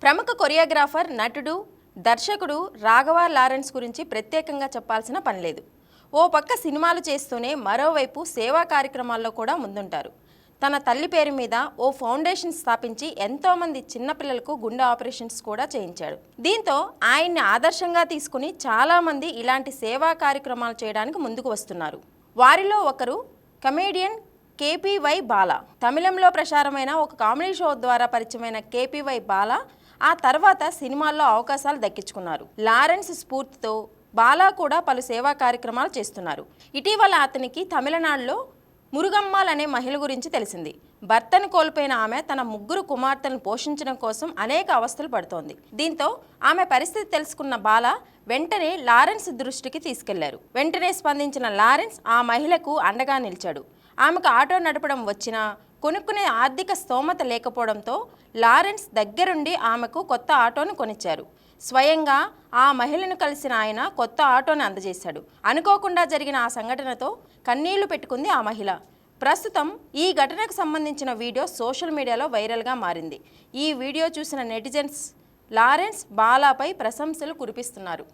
ప్రముఖ కొరియోగ్రాఫర్, నటుడు, దర్శకుడు రాఘవ లారెన్స్ గురించి ప్రత్యేకంగా చెప్పాల్సిన పనిలేదు. ఓ పక్క సినిమాలు చేస్తూనే మరోవైపు సేవా కార్యక్రమాల్లో కూడా ముందుంటారు. తన తల్లి పేరు మీద ఓ ఫౌండేషన్ స్థాపించి ఎంతోమంది చిన్నపిల్లలకు గుండె ఆపరేషన్స్ కూడా చేయించాడు. దీంతో ఆయన్ని ఆదర్శంగా తీసుకుని చాలామంది ఇలాంటి సేవా కార్యక్రమాలు చేయడానికి ముందుకు వస్తున్నారు. వారిలో ఒకరు కమేడియన్ కేపీవై బాల. తమిళంలో ప్రసారమైన ఒక కామెడీ షో ద్వారా పరిచయమైన కేపీవై బాల ఆ తర్వాత సినిమాల్లో అవకాశాలు దక్కించుకున్నారు. లారెన్స్ స్ఫూర్తితో బాలా కూడా పలు సేవా కార్యక్రమాలు చేస్తున్నారు. ఇటీవల అతనికి తమిళనాడులో మురుగమ్మాల్ అనే మహిళ గురించి తెలిసింది. భర్తను కోల్పోయిన ఆమె తన 3 కుమార్తెలను పోషించడం కోసం అనేక అవస్థలు పడుతోంది. దీంతో ఆమె పరిస్థితి తెలుసుకున్న బాలా వెంటనే లారెన్స్ దృష్టికి తీసుకెళ్లారు. వెంటనే స్పందించిన లారెన్స్ ఆ మహిళకు అండగా నిలిచాడు. ఆమెకు ఆటో నడపడం వచ్చినా కొనుక్కునే ఆర్థిక స్తోమత లేకపోవడంతో లారెన్స్ దగ్గరుండి ఆమెకు కొత్త ఆటోను కొనిచ్చారు. స్వయంగా ఆ మహిళను కలిసిన ఆయన కొత్త ఆటోను అందజేశాడు. అనుకోకుండా జరిగిన ఆ సంఘటనతో కన్నీళ్లు పెట్టుకుంది ఆ మహిళ. ప్రస్తుతం ఈ ఘటనకు సంబంధించిన వీడియో సోషల్ మీడియాలో వైరల్గా మారింది. ఈ వీడియో చూసిన నెటిజన్స్ లారెన్స్ బాలాపై ప్రశంసలు కురిపిస్తున్నారు.